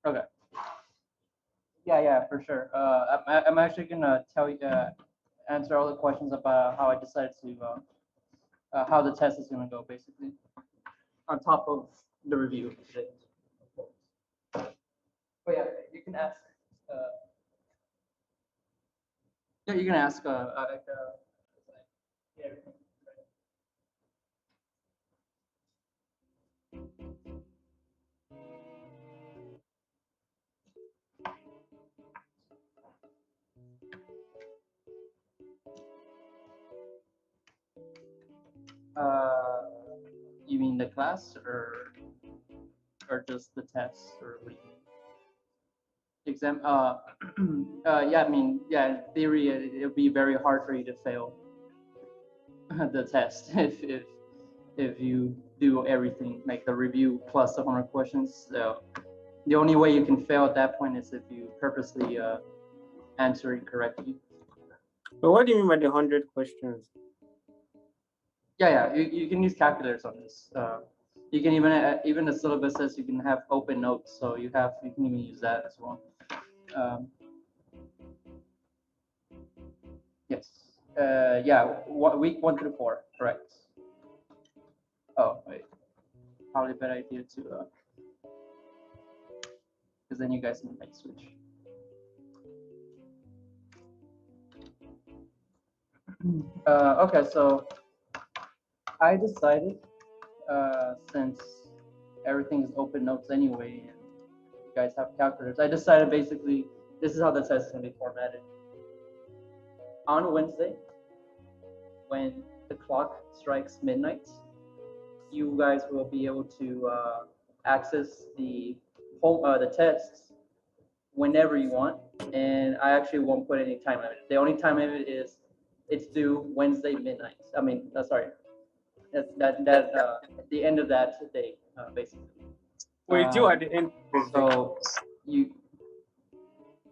Okay. Yeah, for sure. I'm actually gonna tell you, answer all the questions about how I decided to, how the test is gonna go, basically, on top of the review today. But yeah, you can ask. Yeah, you can ask. Yeah. Uh, you mean the class or just the test, or what do you mean? Exam? Yeah, I mean, yeah, in theory, it'll be very hard for you to fail the test if you do everything, like the review plus the homework questions. So the only way you can fail at that point is if you purposely answer incorrectly. But what do you mean by the 100 questions? Yeah, you can use calculators on this. You can even the syllabus says you can have open notes, so you can even use that as well. Yes. Yeah. Week 1 through 4, correct? Oh wait, probably a bad idea to because then you guys can like switch. Okay, so I decided, since everything is open notes anyway, and you guys have calculators, I decided basically this is how the test is going to be formatted. On Wednesday, when the clock strikes midnight, you guys will be able to access the tests whenever you want, and I actually won't put any time limit. The only time limit is it's due Wednesday midnight. I mean, sorry, the end of that day, basically. Wait, you at the end. So you,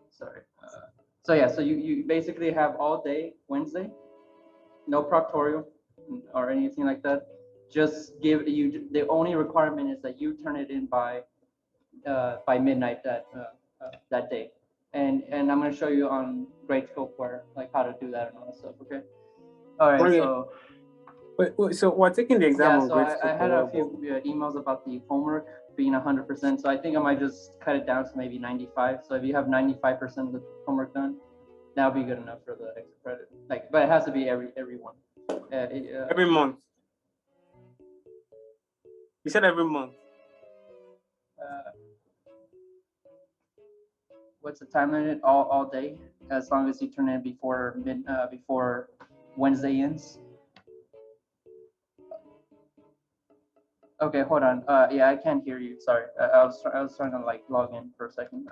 sorry. So yeah, so you basically have all day Wednesday, no proctorial or anything like that. Just give you, the only requirement is that you turn it in by midnight that day. And I'm going to show you on Gradescope where, like, how to do that and all that stuff. Okay. All right. Okay. So. Wait, so we're taking the exam. Yeah. So I had a few emails about the homework being 100%. So I think I might just cut it down to maybe 95. So if you have 95% of the homework done, that'll be good enough for the extra credit. Like, but it has to be every one. Every month. You said every month. What's the time limit? All day, as long as you turn in before Wednesday ends. Okay, hold on. Yeah, I can't hear you. Sorry, I was trying to like log in for a second.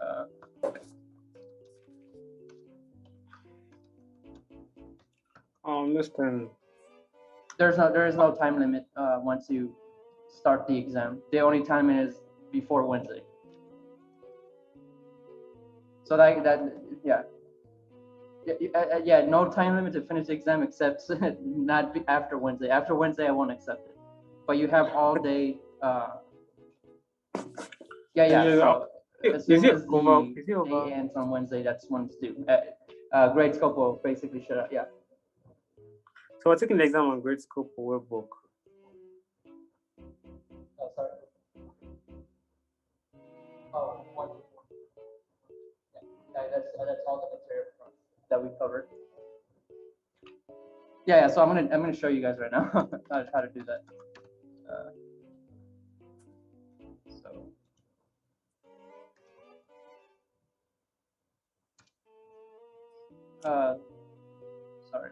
Listen. There is no time limit once you start the exam. The only time is before Wednesday. So yeah, no time limit to finish the exam except not after Wednesday. After Wednesday, I won't accept it. But you have all day. So as soon as the day ends on Wednesday, that's when it's due. Gradescope will basically shut up. Yeah. So we're taking the exam on Gradescope or Webbook. Oh, sorry. Oh, one. Yeah, that's all the material that we covered. Yeah. So I'm gonna show you guys right now how to do that. Sorry.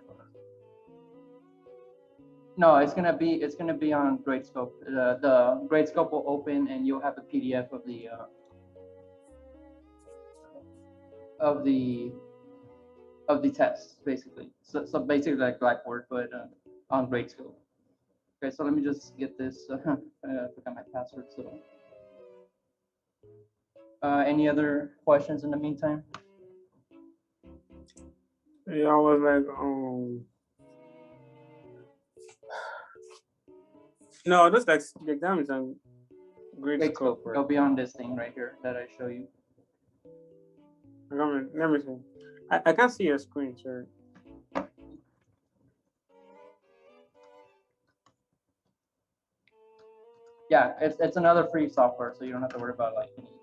No, it's gonna be on Gradescope. The Gradescope will open and you'll have a PDF of the test, basically. So basically like Blackboard, but on Gradescope. Okay, so let me just get this. I forgot my password. So, any other questions in the meantime? Yeah, I was like, no, just like the exam is on Gradescope. It'll be on this thing right here that I show you. Let me see. I can't see your screen, sir. Yeah, it's another free software, so you don't have to worry about like anything.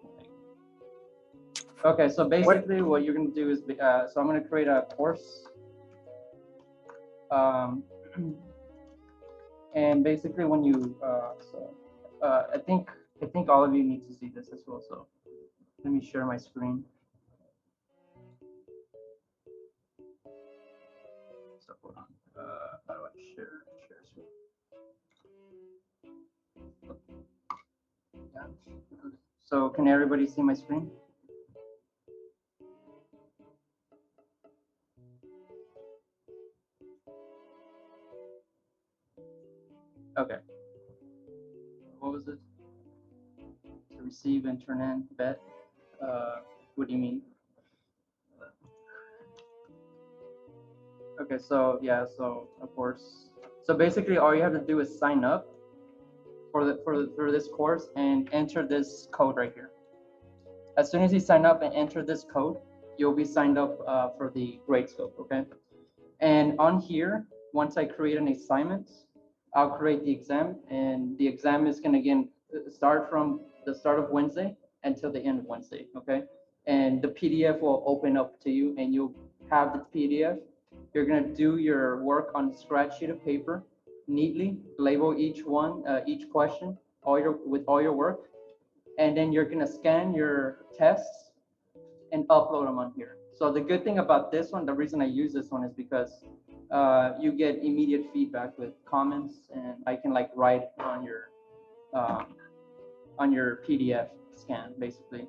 Okay, so basically what you're gonna do is, so I'm gonna create a course. And basically when you, I think all of you need to see this as well. So let me share my screen. So hold on, how do I share screen? Yeah. So can everybody see my screen? Okay. What was it? To receive internet bet? What do you mean? Okay, so yeah, so of course. So basically all you have to do is sign up for this course and enter this code right here. As soon as you sign up and enter this code, you'll be signed up for the grade scope, okay? And on here, once I create an assignment, I'll create the exam, and the exam is gonna again start from the start of Wednesday until the end of Wednesday, okay? And the PDF will open up to you, and you'll have the PDF. You're gonna do your work on a scratch sheet of paper, neatly label each one, each question, with all your work, and then you're gonna scan your tests and upload them on here. So the good thing about this one, the reason I use this one is because you get immediate feedback with comments, and I can like write on your PDF scan basically.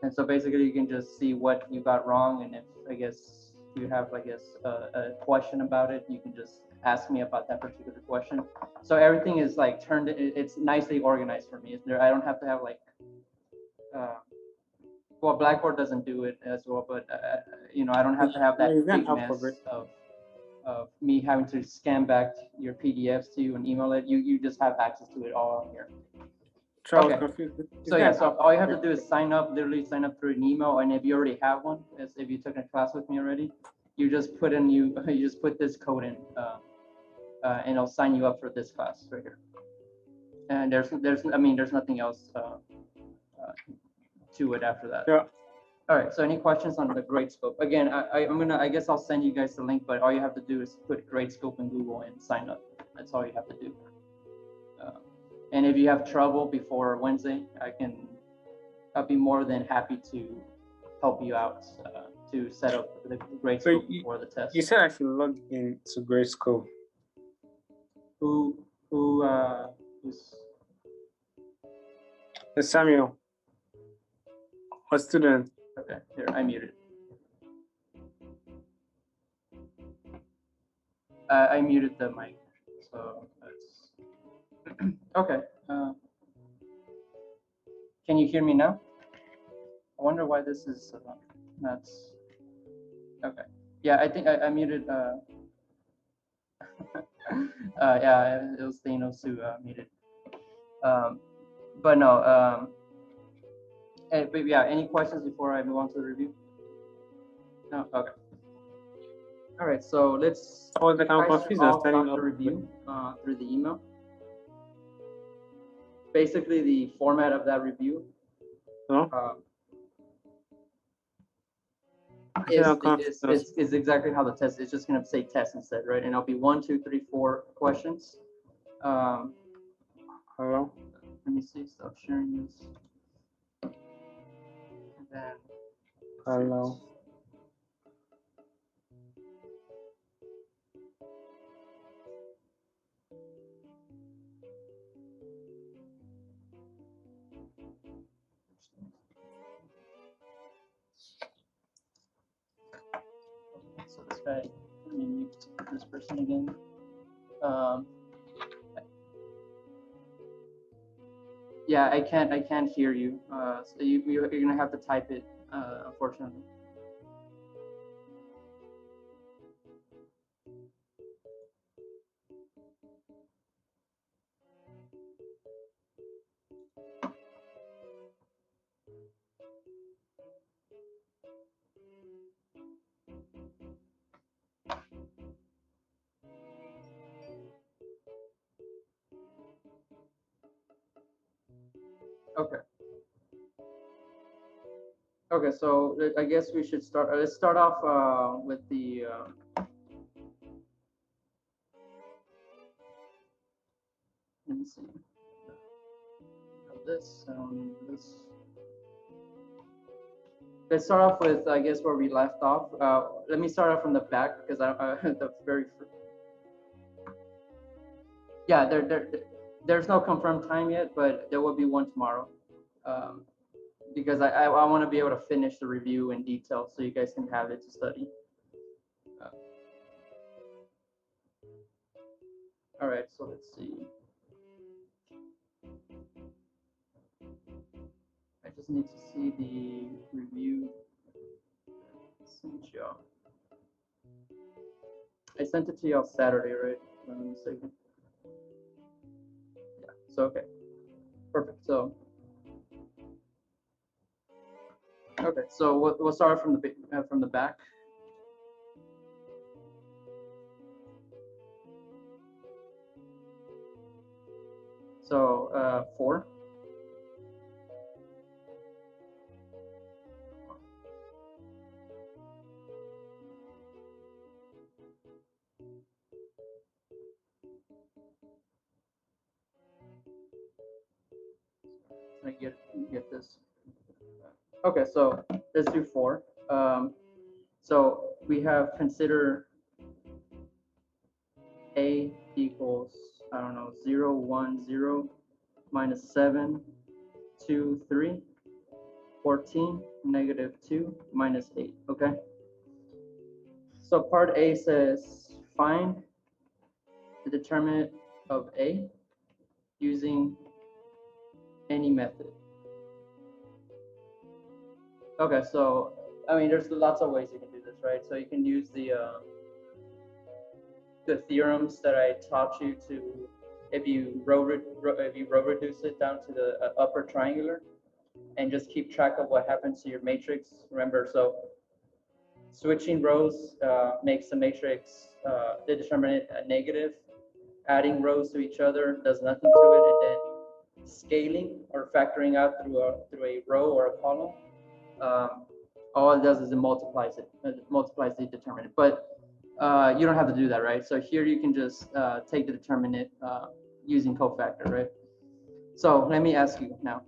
And so basically you can just see what you got wrong, and if I guess you have a question about it, you can just ask me about that particular question. So everything is like it's nicely organized for me. I don't have to have like well, Blackboard doesn't do it as well, but I don't have to have that big mess of me having to scan back your PDFs to you and email it. You just have access to it all on here. Okay. So yeah, so all you have to do is literally sign up through an email, and if you already have one, as if you took a class with me already, you just put this code in, and it'll sign you up for this class right here. And there's nothing else to it after that. Yeah. All right, so any questions on the grade scope? Again, I guess I'll send you guys the link, but all you have to do is put grade scope in Google and sign up. That's all you have to do. And if you have trouble before Wednesday, I'll be more than happy to help you out to set up the grade scope for the test. You said I should log in to grade scope. Who's Samuel, a student. Okay, here, I muted. I muted the mic, so that's okay. Can you hear me now? I wonder why this is not. Okay. Yeah, I think I muted. Yeah, it was Thanos who muted. But no. But yeah, any questions before I move on to the review? No. Okay. All right. So let's. I was like, I'm confused. Start the review through the email. Basically, the format of that review. Is exactly how the test is. Just gonna say test instead, right? And it'll be 1, 2, 3, 4 questions. Hello. Let me see. Stop sharing this. And then. Hello. So this guy, let me mute this person again. Yeah, I can't hear you. So you're gonna have to type it, unfortunately. Okay. Okay, so I guess we should start. Let's start off with the. Let me see. This. This. Let's start off with, I guess, where we left off. Let me start off from the back because the very. Yeah, there's no confirmed time yet, but there will be one tomorrow. Because I want to be able to finish the review in detail so you guys can have it to study. All right, so let's see. I just need to see the review. I sent it to y'all Saturday, right? Let me see. Yeah. So okay, perfect. So okay, so we'll start from the back. So 4. I get this. Okay, so let's do 4. So we have consider a equals, I don't know, 0, 1, 0, minus 7, 2, 3, 14, negative 2, minus 8, okay? So part A says find the determinant of A using any method. Okay, so I mean, there's lots of ways you can do this, right? So you can use the theorems that I taught you to, if you row reduce it down to the upper triangular, and just keep track of what happens to your matrix. Remember, so switching rows makes the matrix, the determinant, a negative. Adding rows to each other does nothing to it, and then scaling or factoring out through a row or a column, all it does is it multiplies the determinant. But you don't have to do that, right? So here you can just take the determinant using cofactor, right? So let me ask you now,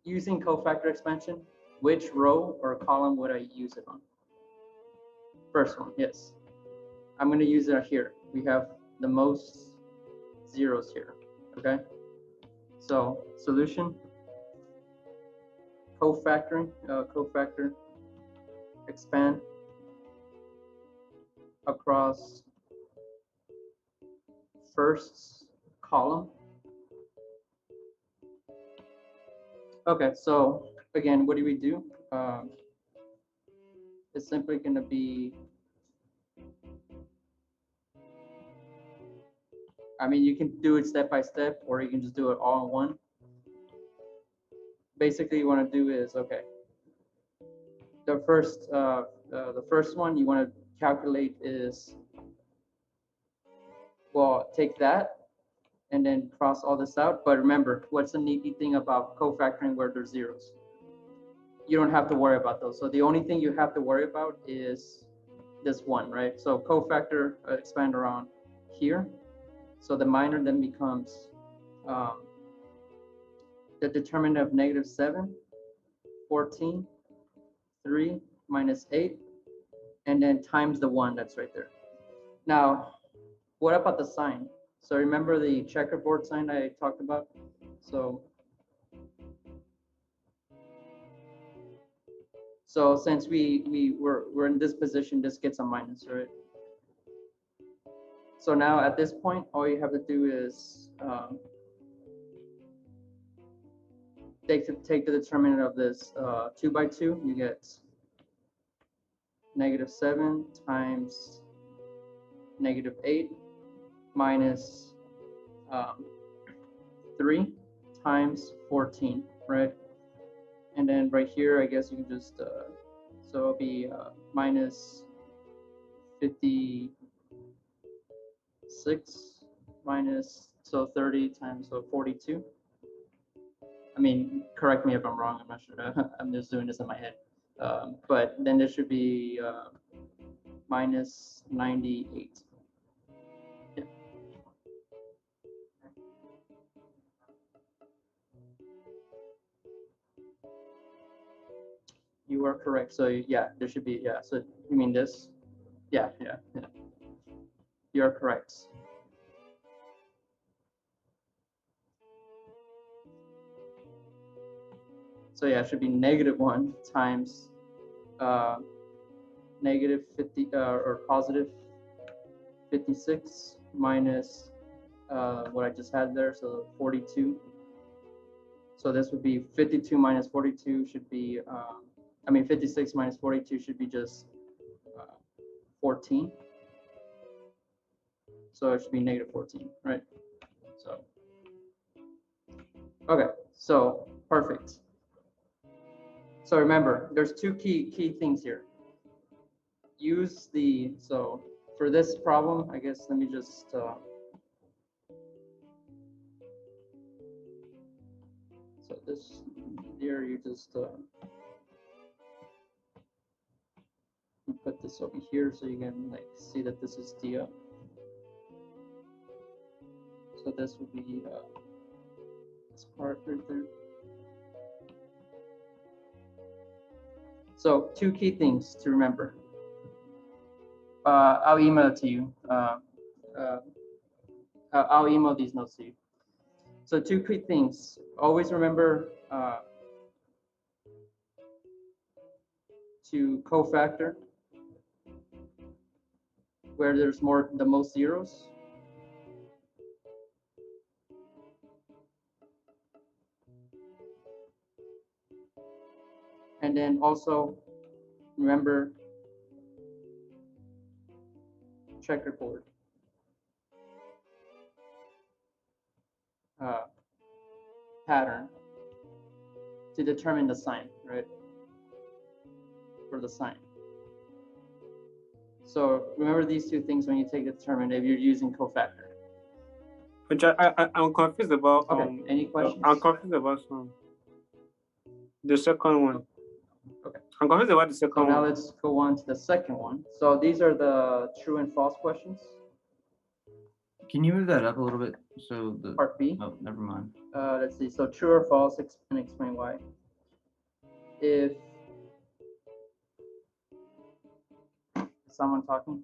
using cofactor expansion, which row or column would I use it on? First one, yes. I'm going to use it here. We have the most zeros here, okay? So solution, cofactor expand across first column. Okay, so again, what do we do? It's simply going to be, I mean, you can do it step by step, or you can just do it all in one. Basically, you want to do is, okay, the first one you want to calculate is, well, take that and then cross all this out. But remember, what's the neat thing about cofactoring where there's zeros? You don't have to worry about those. So the only thing you have to worry about is this one, right? So cofactor expand around here. So the minor then becomes the determinant of negative 7, 14, 3 minus 8, and then times the 1 that's right there. Now, what about the sign? So remember the checkerboard sign I talked about? So since we're in this position, this gets a minus, right? So now at this point, all you have to do is take the determinant of this 2 by 2. You get negative 7 times negative 8 minus 3 times 14, right? And then right here, I guess you can just, so it'll be minus 56 minus, so 30 times, so 42. I mean, correct me if I'm wrong. I'm not sure. I'm just doing this in my head. But then there should be minus 98. Yeah. You are correct. So yeah, there should be, yeah. So you mean this? Yeah. You're correct. So yeah, it should be -1 times negative 50 or positive 56 minus what I just had there, so 42. So this would be 52 minus 42 should be, I mean 56 minus 42 should be just 14. So it should be -14, right? So, okay, so perfect. So remember, there's two key things here. Use the, so for this problem, I guess, let me just, so this here, you just you put this over here so you can like see that this is the, so this would be this part right there. So two key things to remember. I'll email it to you. I'll email these notes to you. So two key things. Always remember to cofactor where there's the most zeros. And then also remember checkerboard. Pattern to determine the sign, right? For the sign. So remember these two things when you take the determinant if you're using cofactor. Which I'm confused about. Okay. Any questions? I'm confused about the second one. Okay. I'm confused about the second one. So now let's go on to the second one. So these are the true and false questions. Can you move that up a little bit? So the Part B. Oh, never mind. Let's see. So true or false, and explain why. If someone talking,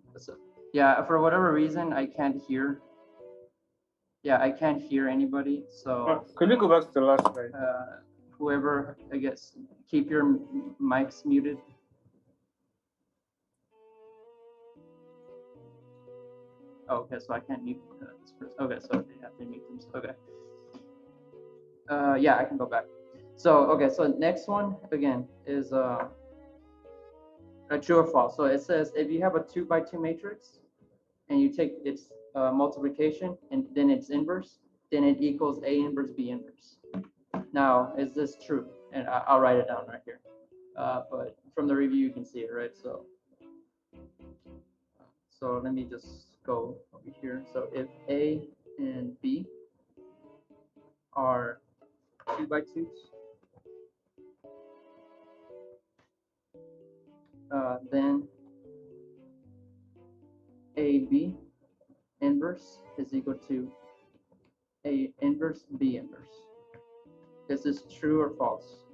yeah, for whatever reason, I can't hear. Yeah, I can't hear anybody. So could you go back to the last slide? Whoever, I guess, keep your mics muted. Oh, okay, so I can't mute this person. Okay, so they have to mute them. Okay. Yeah, I can go back. So okay, so next one again is a true or false. So it says if you have a 2x2 matrix and you take its multiplication and then its inverse, then it equals A inverse B inverse. Now, is this true? And I'll write it down right here. But from the review, you can see it, right? So let me just go over here. So if A and B are 2x2s, then AB inverse is equal to A inverse B inverse. Is this true or false?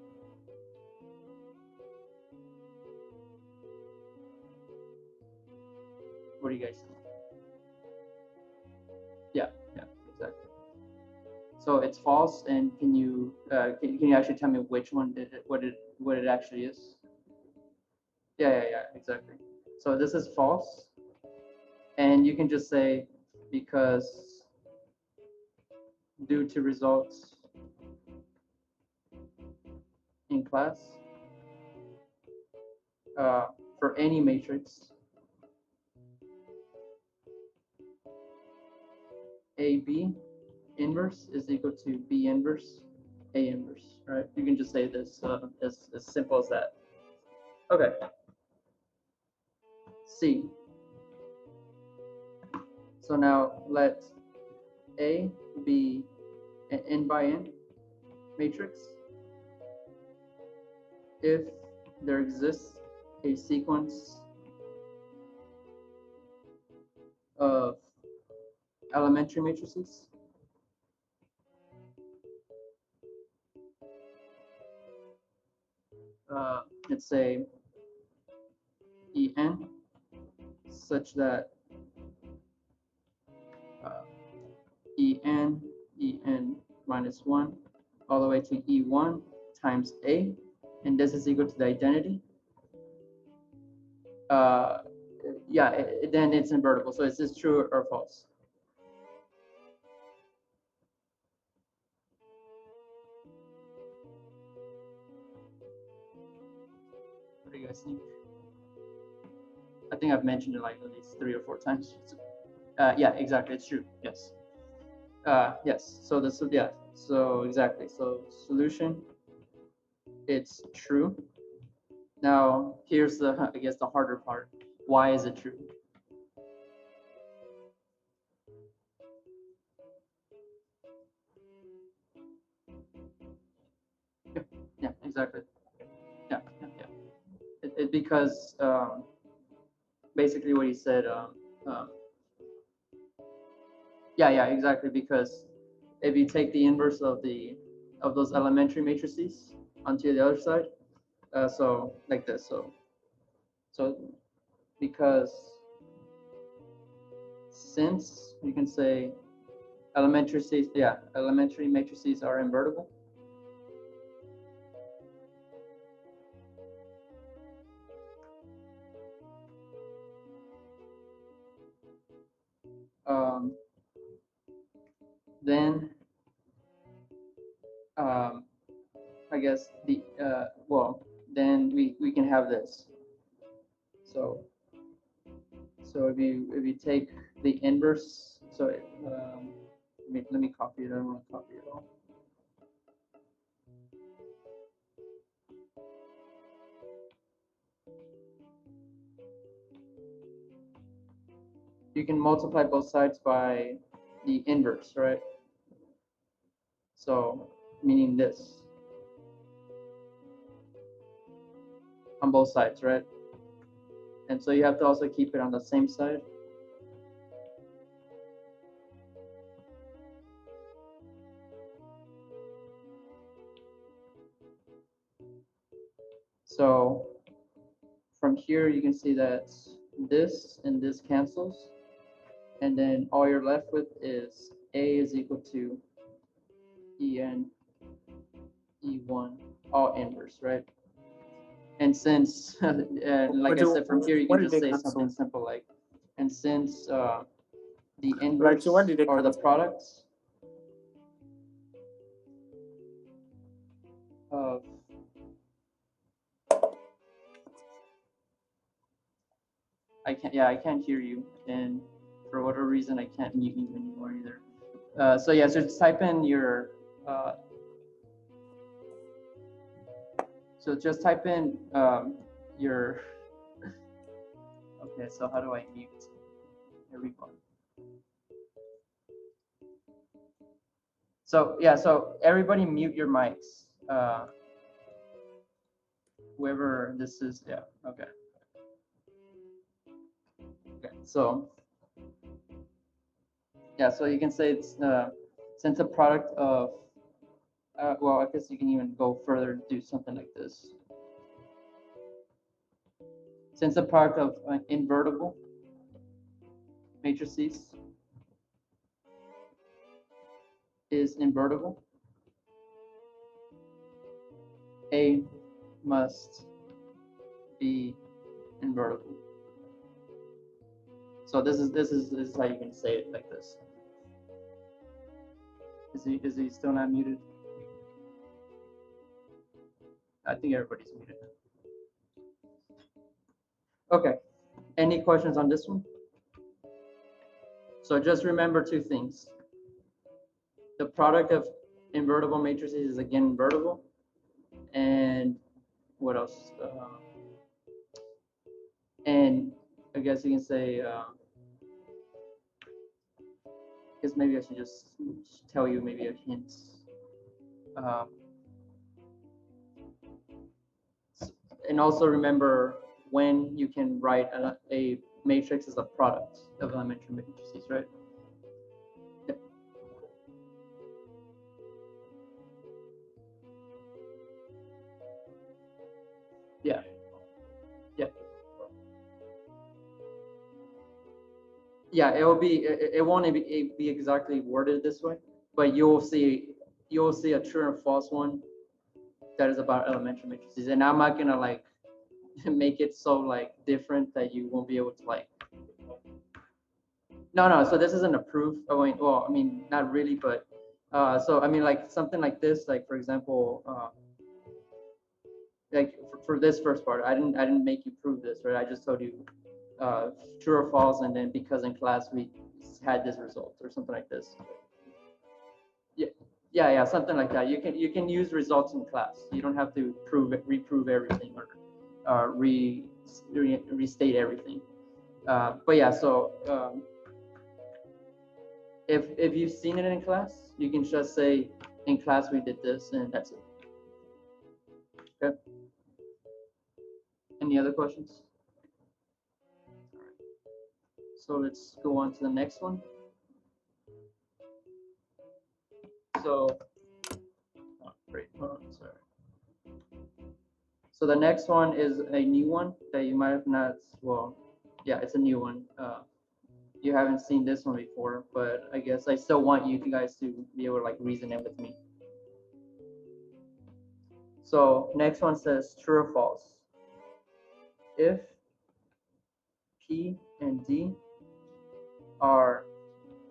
What do you guys think? Yeah, exactly. So it's false, and can you actually tell me which one what it actually is? Yeah, exactly. So this is false, and you can just say because due to results in class for any matrix AB inverse is equal to B inverse A inverse, right? You can just say this as simple as that. Okay. C. So now let A be n by n matrix if there exists a sequence of elementary matrices let's say En such that En minus 1 all the way to E1 times A, and this is equal to the identity. Yeah, then it's invertible. So is this true or false? What do you guys think? I think I've mentioned it like at least 3 or 4 times. Yeah, exactly. It's true. Yes. Yes. So this is, yeah. So exactly. So solution, it's true. Now here's the, I guess, the harder part. Why is it true? Yeah, exactly. Yeah. Because basically what he said. Yeah, exactly. Because if you take the inverse of those elementary matrices onto the other side, so like this. So because since you can say elementary matrices are invertible. Then I guess then we can have this. So if you take the inverse, so let me copy it. I don't want to copy it all. You can multiply both sides by the inverse, right? So meaning this on both sides, right? And so you have to also keep it on the same side. So from here, you can see that this and this cancels. And then all you're left with is A is equal to En E1, all inverse, right? And since, like I said, from here, you can just say something simple like, and since the inverse or the products of I can't hear you, and for whatever reason I can't mute you anymore either. So yeah, so just type in your so just type in your okay, so how do I mute? Here we go. So yeah, so everybody mute your mics. Whoever this is, yeah, okay. Okay, so yeah, so you can say it's since a product of well, I guess you can even go further and do something like this. Since the product of invertible matrices is invertible, A must be invertible. So this is how you can say it like this. Is he still not muted? I think everybody's muted. Okay. Any questions on this one? So just remember 2 things. The product of invertible matrices is again invertible, and what else? And I guess you can say, I guess maybe I should just tell you maybe a hint. and also remember when you can write a matrix as a product of elementary matrices, right? Yeah. Yeah. Yeah, it will be. It won't be exactly worded this way, but you'll see a true and false one that is about elementary matrices, and I'm not gonna like make it so like different that you won't be able to like. No. So this isn't a proof. Oh, wait, well, I mean, not really, but so I mean, like something like this, like for example, like for this first part, I didn't make you prove this, right? I just told you true or false, and then because in class we had this result or something like this. Yeah, something like that. You can use results in class. You don't have to reprove everything or restate everything. But yeah, so if you've seen it in class, you can just say in class we did this, and that's it. Okay. Any other questions? So let's go on to the next one. So, oh, great. Oh, sorry. So the next one is a new one that you might have not. Well, yeah, it's a new one. You haven't seen this one before, but I guess I still want you guys to be able to like reason it with me. So next one says true or false. If P and D are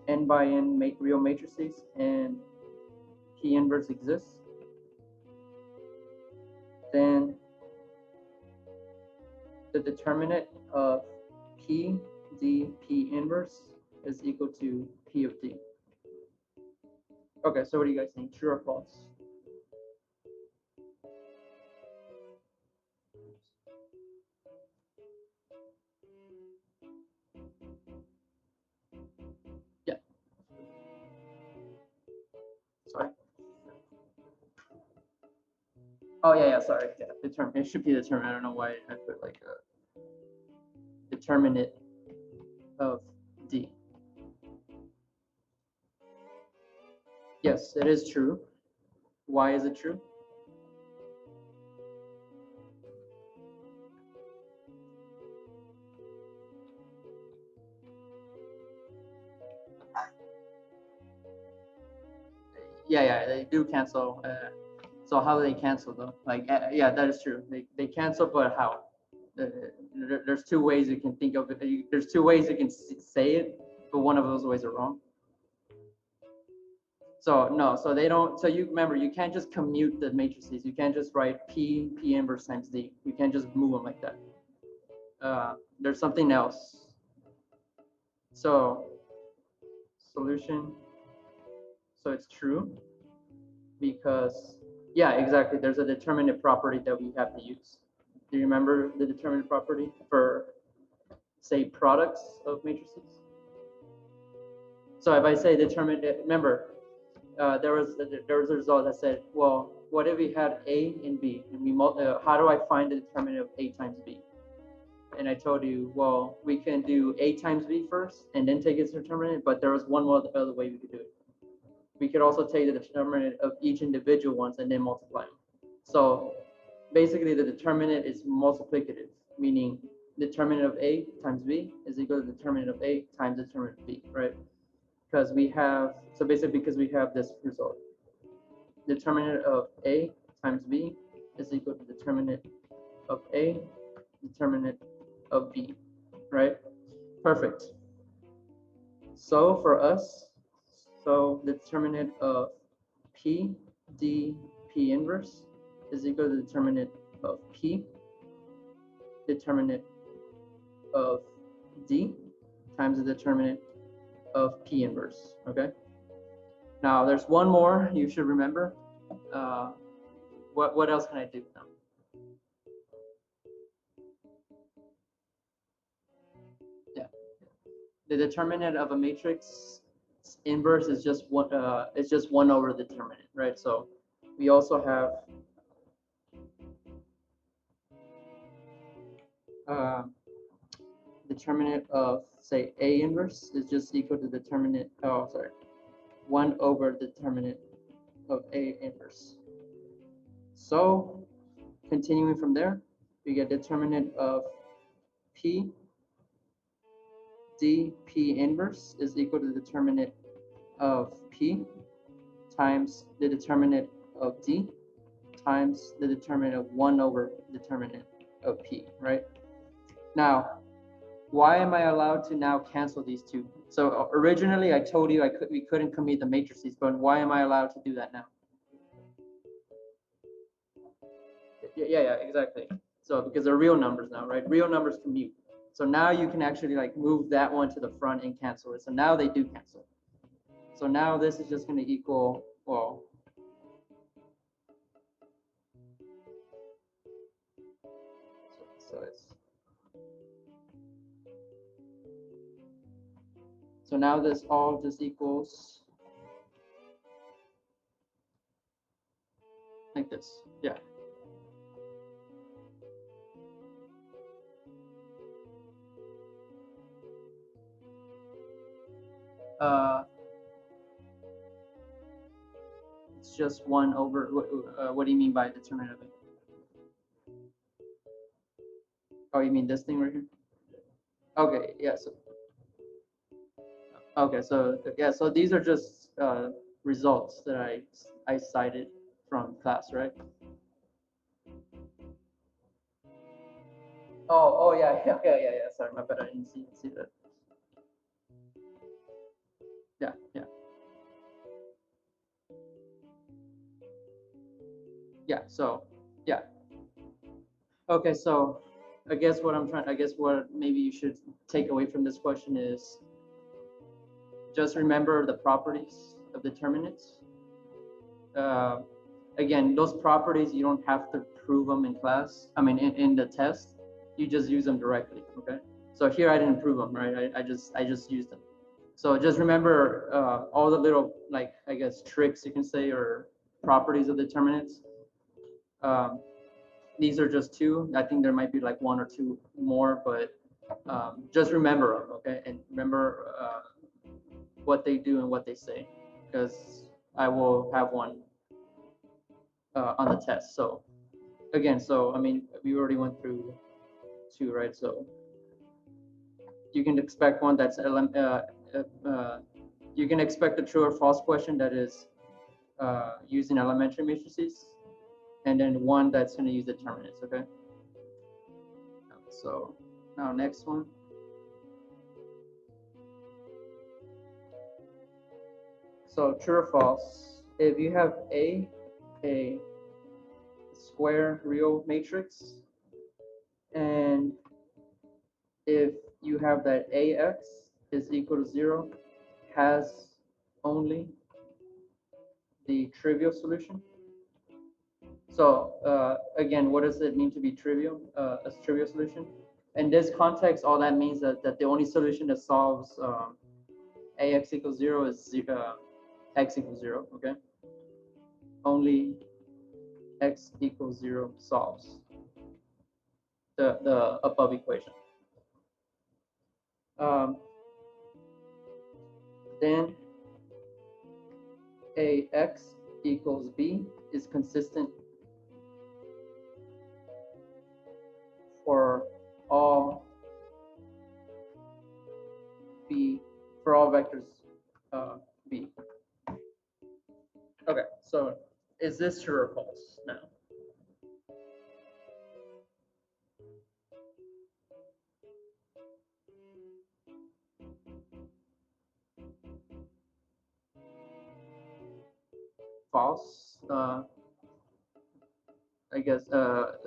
n by n real matrices and P inverse exists, then the determinant of P, D, P inverse is equal to P of D. Okay, so what do you guys think? True or false? Yeah. Sorry. Oh yeah, sorry. Yeah, it should be determinant. I don't know why I put like a determinant of D. Yes, it is true. Why is it true? Yeah, they do cancel. So how do they cancel though? Like, yeah, that is true. They cancel, but how? There's two ways you can think of it. There's two ways you can say it, but one of those ways are wrong. So no, so they don't. So you remember, you can't just commute the matrices. You can't just write P inverse times D. You can't just move them like that. There's something else. So solution. So it's true because, yeah, exactly. There's a determinant property that we have to use. Do you remember the determinant property for, say, products of matrices? So if I say determinant, remember, there was a result that said, well, what if we had A and B, and we how do I find the determinant of A times B? And I told you, well, we can do A times B first, and then take its determinant. But there was one more other way we could do it. We could also take the determinant of each individual ones and then multiply them. So basically, the determinant is multiplicative, meaning determinant of A times B is equal to determinant of A times determinant of B, right? Because we have, so basically because we have this result. Determinant of A times B is equal to determinant of A, determinant of B, right? Perfect. So for us, so the determinant of P, D, P inverse is equal to the determinant of P, determinant of D times the determinant of P inverse, okay? Now there's one more you should remember. What else can I do now? Yeah, the determinant of a matrix inverse is just one. It's just 1 over the determinant, right? So we also have determinant of, say, A inverse is just equal to determinant, 1 over determinant of A inverse. So continuing from there, we get determinant of P d P inverse is equal to the determinant of P times the determinant of D times the determinant of 1 over determinant of P, right? Now, why am I allowed to now cancel these two? So originally I told you we couldn't commute the matrices, but why am I allowed to do that now? Yeah, exactly. So because they're real numbers now, right? Real numbers commute. So now you can actually like move that one to the front and cancel it. So now they do cancel. So now this is just going to equal, well, so now this all just equals like this. Yeah. It's just 1 over, what do you mean by determinant of it? Oh, you mean this thing right here? Okay, yeah, so okay, so yeah, so these are just results that I cited from class, right? Oh yeah, okay, yeah. Sorry, my bad. I didn't see that. Yeah. Yeah. So yeah. Okay, so I guess what maybe you should take away from this question is just remember the properties of determinants. Again, those properties, you don't have to prove them in class. I mean, in the test, you just use them directly, okay? So here I didn't prove them, right? I just used them. So just remember all the little, like, I guess, tricks you can say, or properties of determinants. These are just two. I think there might be like 1 or 2 more, but just remember them, okay? And remember what they do and what they say, because I will have one on the test. So again, so I mean, we already went through 2, right? So you can expect one that's you can expect a true or false question that is using elementary matrices, and then one that's going to use determinants, okay? So now next one. So true or false, if you have a square real matrix, and if you have that AX is equal to 0, has only the trivial solution. So again, what does it mean to be trivial? A trivial solution? In this context, all that means that the only solution that solves AX equals 0 is X equals 0, okay? Only X equals 0 solves the above equation. Then AX equals B is consistent for all B, for all vectors B. Okay, so is this true or false now? False. I guess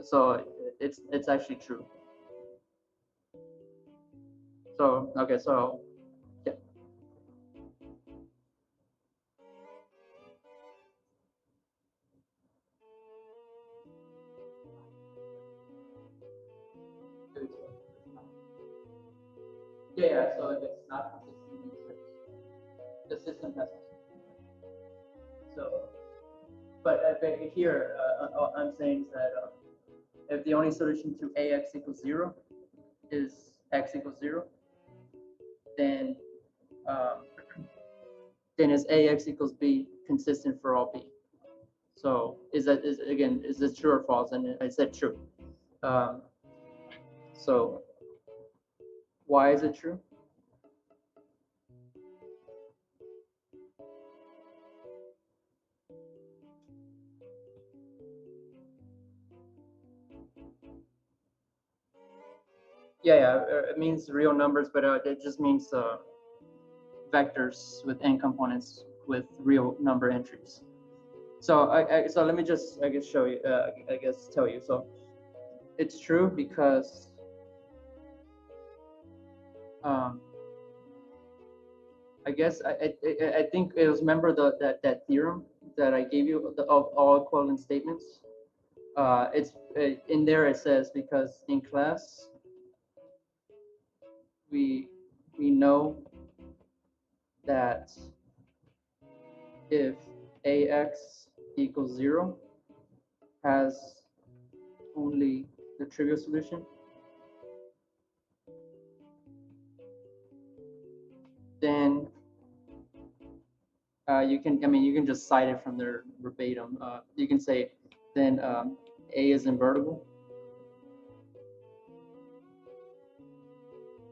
so it's actually true. So okay, so yeah. Yeah, so if it's not consistent, the system has to. So, but here I'm saying that if the only solution to AX equals 0 is x equals 0, then is ax equals b consistent for all b? So is this true or false? And I said true. So why is it true? Yeah, it means real numbers, but it just means vectors with n components with real number entries. So so let me just show you. Tell you. So it's true because I think it was, remember that theorem that I gave you of all equivalent statements. It's in there. It says because in class we know that if ax equals 0 has only the trivial solution, then you can just cite it from their verbatim. You can say then A is invertible.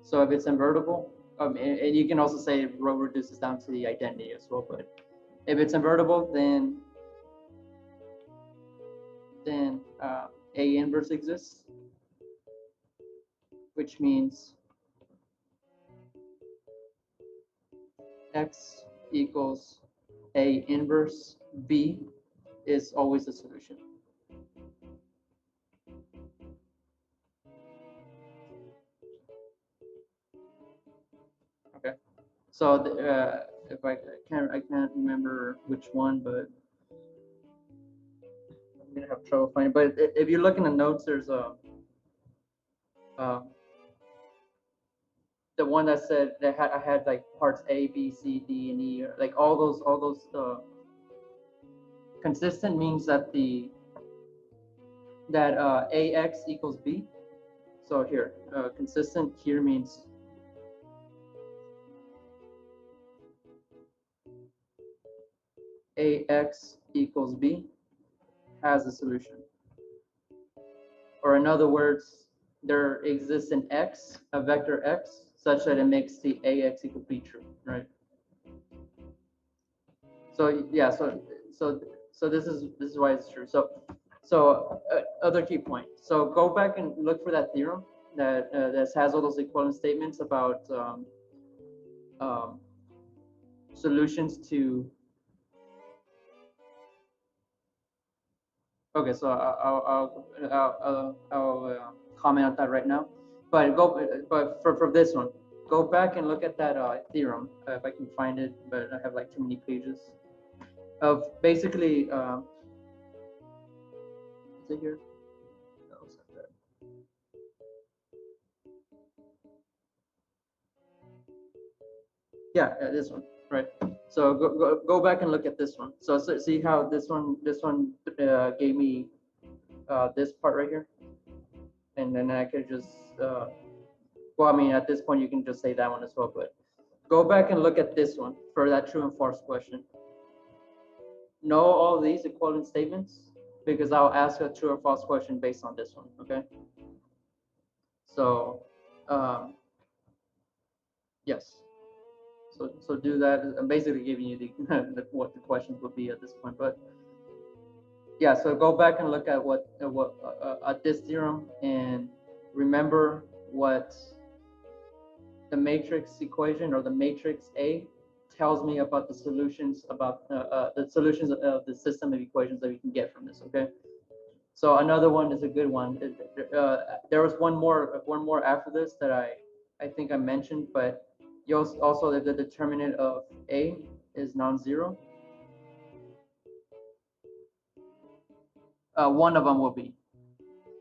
So if it's invertible, and you can also say rho reduces down to the identity as well. But if it's invertible, then A inverse exists, which means x equals A inverse B is always the solution. Okay, so if I can't remember which one, but I'm gonna have trouble finding. But if you look in the notes, there's a the one that said that I had like parts A, B, C, D, and E, like all those consistent means that AX equals B. So here, consistent here means AX equals B has a solution. Or in other words, there exists an X, a vector X, such that it makes the AX equal B true, right? So yeah, so this is why it's true. So other key point. So go back and look for that theorem that has all those equivalent statements about solutions to. Okay, so I'll comment on that right now. But for this one, go back and look at that theorem if I can find it. But I have like too many pages of basically. Is it here? No, it's not there. Yeah, this one, right? So go back and look at this one. So see how this one gave me this part right here, and then I could just well, I mean, at this point you can just say that one as well. But go back and look at this one for that true and false question. Know all these equivalent statements because I'll ask a true or false question based on this one. Okay. So yes. So do that. I'm basically giving you the what the questions would be at this point, but yeah. So go back and look at what at this theorem and remember what the matrix equation or the matrix A tells me about the solutions of the system of equations that we can get from this. Okay. So another one is a good one. There was one more after this that I think I mentioned, but you also if the determinant of A is non-zero, one of them will be.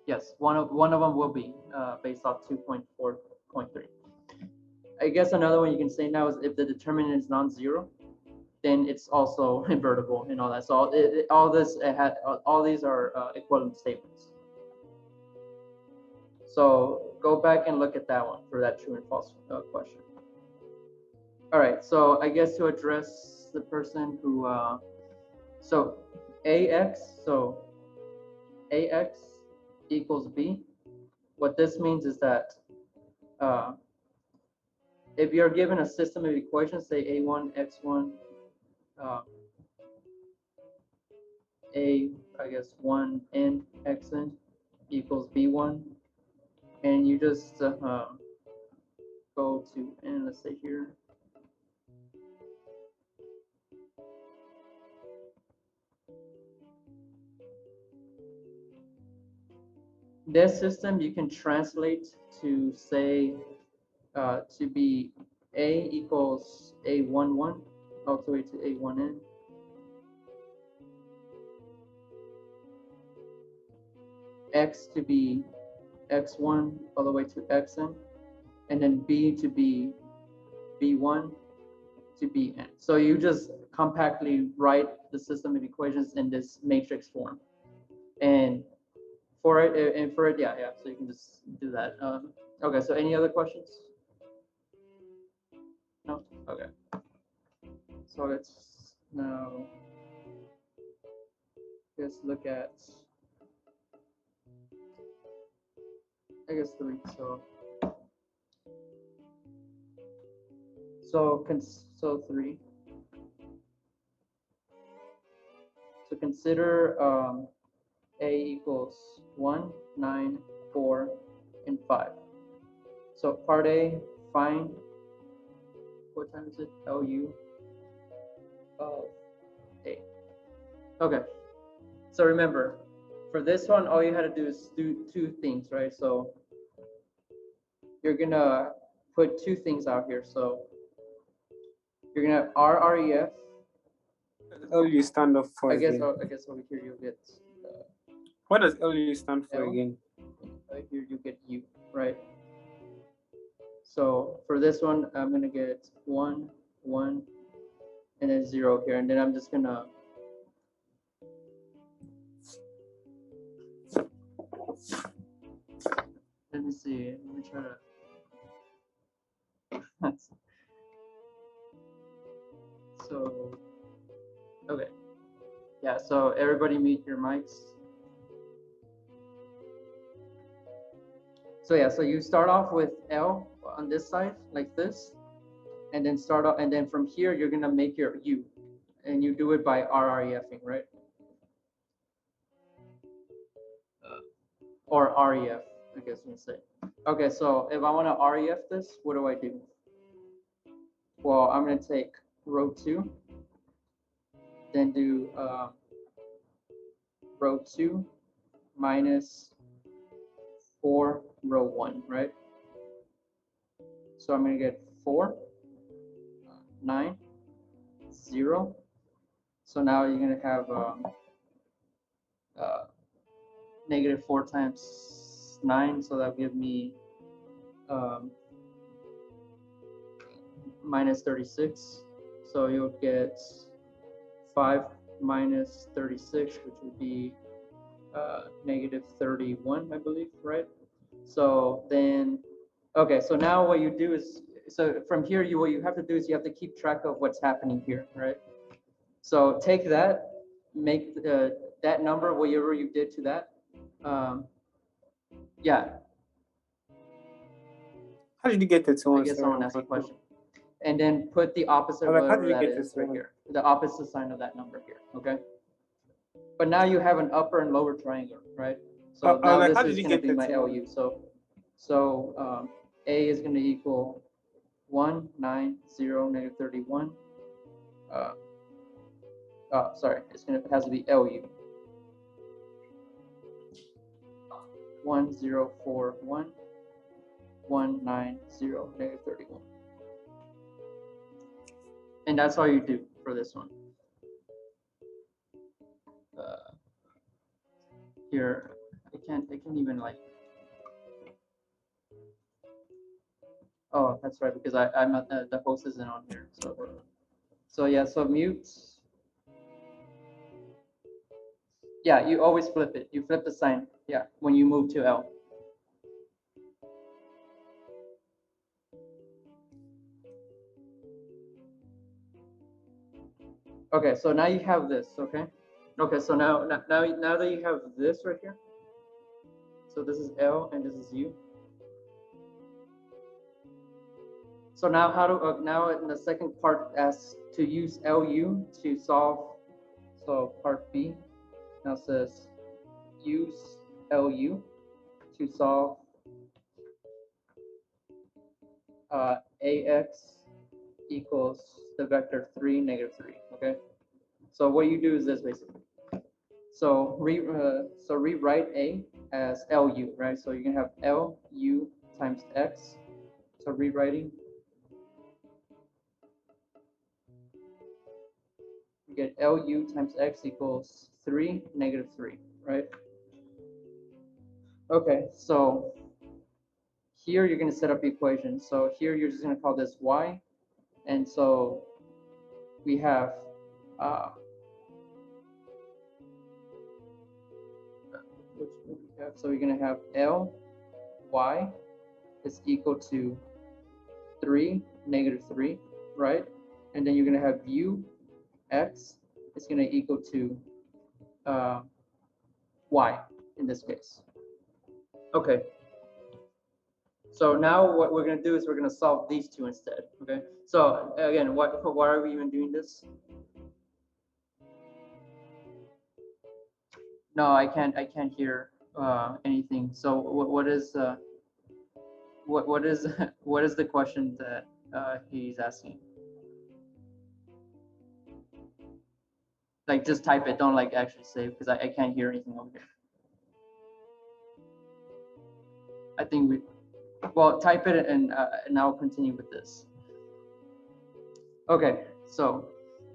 Yes, one of them will be based off 2.4.3. I guess another one you can say now is if the determinant is non-zero, then it's also invertible and all that. So all these are equivalent statements. So go back and look at that one for that true and false question. All right, so I guess to address the person who, so AX equals B. What this means is that if you're given a system of equations, say A1, X1, I guess 1 n xn equals B1, and you just go to n, let's say here. This system you can translate to say to be A equals A11 all the way to A1n. X to be X1 all the way to Xn, and then B to be B1 to Bn. So you just compactly write the system of equations in this matrix form. And for it, yeah, so you can just do that. Okay, so any other questions? No? Okay. So let's now just look at, I guess 3. So 3. So consider A equals 1, 9, 4, and 5. So part A, find, what time is it? LU of A. Okay. So remember, for this one, all you had to do is do 2 things, right? So you're gonna put 2 things out here. So you're gonna RREF. LU stand up for I guess again? over here you'll get. What does LU stand for L? again? Right here you get U, right? So for this one, I'm gonna get 1, 1, and then 0 here, and then I'm just gonna let me see. Let me try to. So okay, yeah. So everybody mute your mics. So yeah, so you start off with L on this side like this, and then and then from here you're gonna make your U, and you do it by RREFing, right? Or REF, I guess you can say. Okay, so if I want to REF this, what do I do? Well, I'm gonna take row 2, then do row 2 minus 4 row 1, right? So I'm gonna get 4, 9, 0. So now you're gonna have negative 4 times 9, so that'll give me minus 36. So you'll get 5 minus 36, which would be negative 31, I believe, right? So then, okay, so now what you do is, so from here, what you have to do is you have to keep track of what's happening here, right? So take that, make that number, whatever you did to that, yeah. How did you get it? I guess someone asked a question. And then put the opposite, Like, how whatever did you that get is this right one? here, the opposite sign of that number here, okay? But now you have an upper and lower triangle, right? So now like, this how did is you going to get be that my one? LU. So A is going to equal 1, 9, 0, negative 31. Sorry, it has to be LU. 1, 0, 4, 1, 1, 9, 0, negative 31. And that's all you do for this one. Here, I can't even like. Oh, that's right, because I'm not the host isn't on here. So yeah, so mute. Yeah, you always flip it. You flip the sign. Yeah, when you move to L. Okay, so now you have this, okay? Okay, so now that you have this right here, so this is L and this is U. So now how do now in the second part asks to use LU to solve. So part B now says use LU to solve AX equals the vector 3, -3. Okay. So what you do is this basically. So rewrite A as LU, right? So you can have LU times X. So rewriting, you get LU times X equals 3, -3, right? Okay, so here you're going to set up the equation. So here you're just going to call this Y. And so we have which one we have? So we're going to have Ly is equal to 3, -3, right? And then you're going to have Ux is going to equal to Y in this case. Okay. So now what we're going to do is we're going to solve these two instead. Okay. So again, why are we even doing this? No, I can't hear anything. So what is what is what is the question that he's asking? Like just type it. Don't like actually say because I can't hear anything over here. I think well type it and I'll continue with this. Okay, so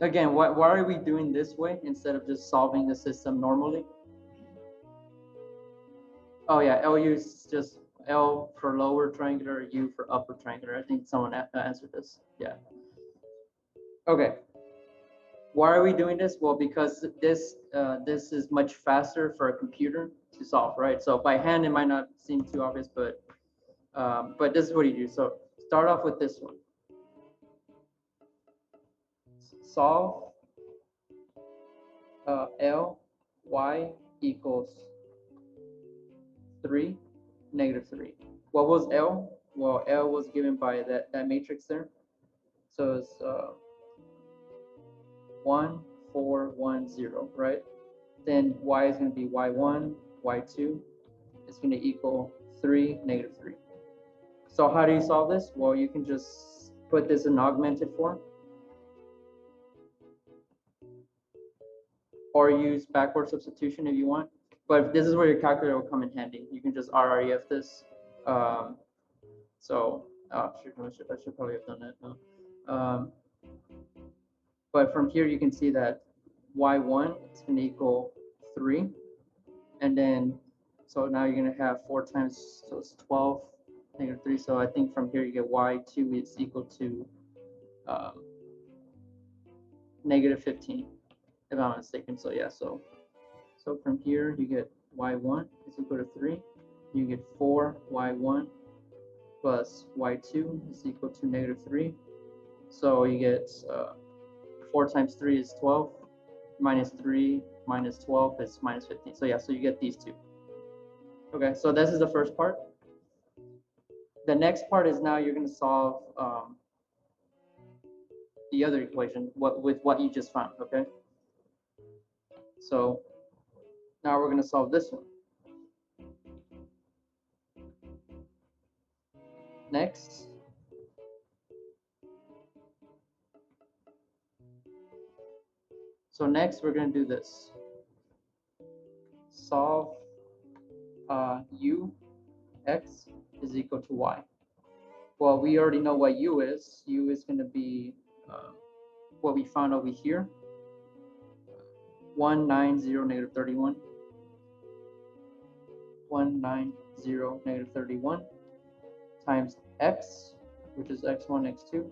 again, why are we doing this way instead of just solving the system normally? Oh yeah, LU is just L for lower triangular, U for upper triangular. I think someone answered this. Yeah. Okay. Why are we doing this? Well, because this is much faster for a computer to solve, right? So by hand, it might not seem too obvious, but this is what you do. So start off with this one. Solve Ly equals 3, -3. What was L? Well, L was given by that matrix there. So it's 1, 4, 1, 0, right? Then Y is going to be Y1, Y2. It's going to equal 3, -3. So how do you solve this? Well, you can just put this in augmented form or use backward substitution if you want. But this is where your calculator will come in handy. You can just RREF this. I should probably have done that. No. But from here, you can see that Y1 is going to equal 3. And then, so now you're going to have 4 times, so it's 12, -3. So I think from here, you get Y2 is equal to -15, if I'm not mistaken. So yeah, so from here, you get Y1 is equal to 3. You get 4Y1 plus Y2 is equal to -3. So you get 4 times 3 is 12, minus 3 minus 12 is -15. So yeah, so you get these two. Okay, so this is the first part. The next part is now you're going to solve the other equation with what you just found, okay? So now we're going to solve this one. Next. So next we're going to do this. Solve Ux is equal to Y. Well, we already know what U is. U is going to be what we found over here. 190, -31. 190, -31 times X, which is X1, X2,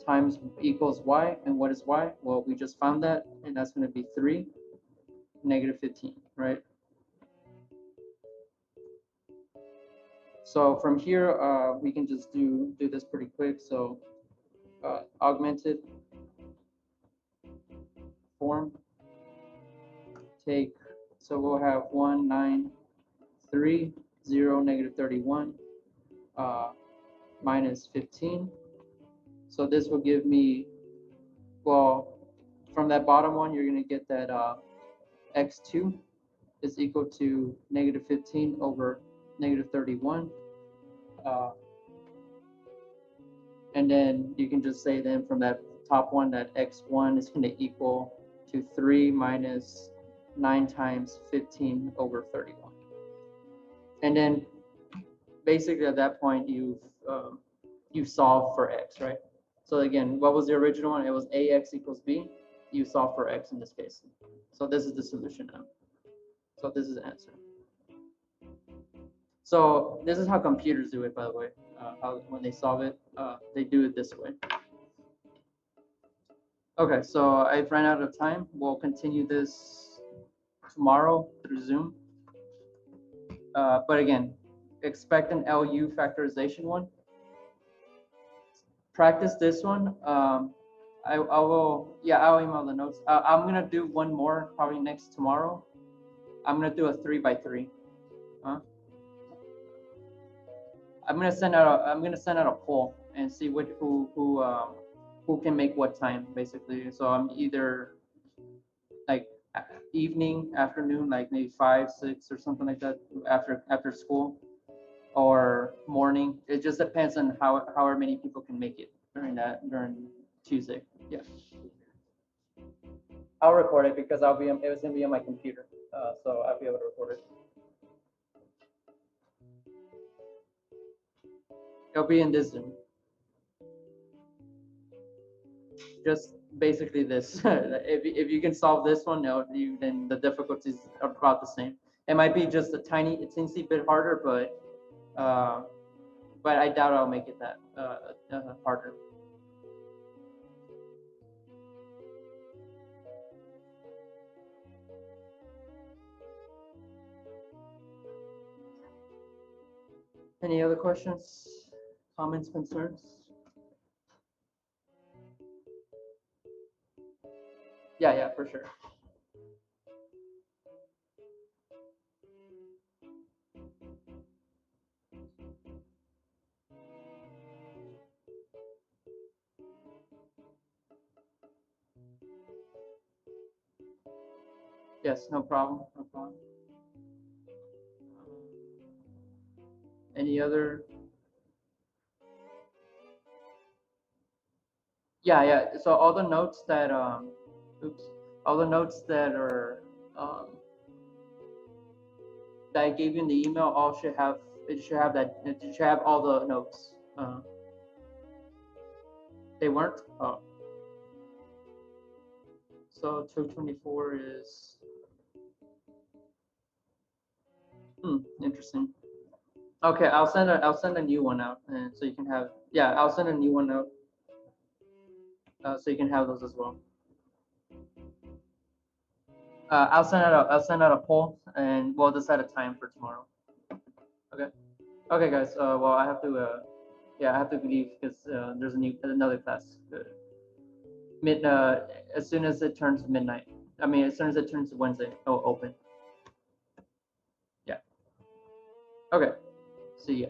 times equals Y. And what is Y? Well, we just found that, and that's going to be 3, -15, right? So from here, we can just do this pretty quick. So augmented form. Take, so we'll have 1, 9, 3, 0, negative 31, minus 15. So this will give me, well, from that bottom one, you're going to get that x2 is equal to negative 15 over negative 31. And then you can just say then from that top one that x1 is going to equal to 3 minus 9 times 15 over 31. And then basically at that point you've solved for x, right? So again, what was the original one? It was ax equals b. You solve for x in this case. So this is the solution now. So this is the answer. So this is how computers do it, by the way. How when they solve it, they do it this way. Okay, so I've run out of time. We'll continue this tomorrow through Zoom. But again, expect an LU factorization one. Practice this one. I will, yeah, I'll email the notes. I'm gonna do one more probably next tomorrow. I'm gonna do a 3x3. I'm gonna send out a poll and see who can make what time basically. So I'm either like evening, afternoon, like maybe 5, 6 or something like that after school, or morning. It just depends on however many people can make it during Tuesday. Yeah. I'll record it because it was gonna be on my computer, so I'll be able to record it. It'll be in this Zoom. Just basically this. if you can solve this one, then the difficulties are about the same. It might be just a teensy bit harder, but I doubt I'll make it that harder. Any other questions, comments, concerns? Yeah, for sure. Yes, no problem. Any other? Yeah. So all the notes that all the notes that are that I gave you in the email all should have all the notes. They weren't. Oh. So 224 is interesting. Okay, I'll send a new one out, and so you can have. Yeah, I'll send a new one out, so you can have those as well. I'll send out a poll, and we'll decide a time for tomorrow. Okay, guys. Well, I have to. I have to leave because there's another class. As soon as it turns midnight. I mean, as soon as it turns Wednesday, it'll open. Yeah. Okay. See ya.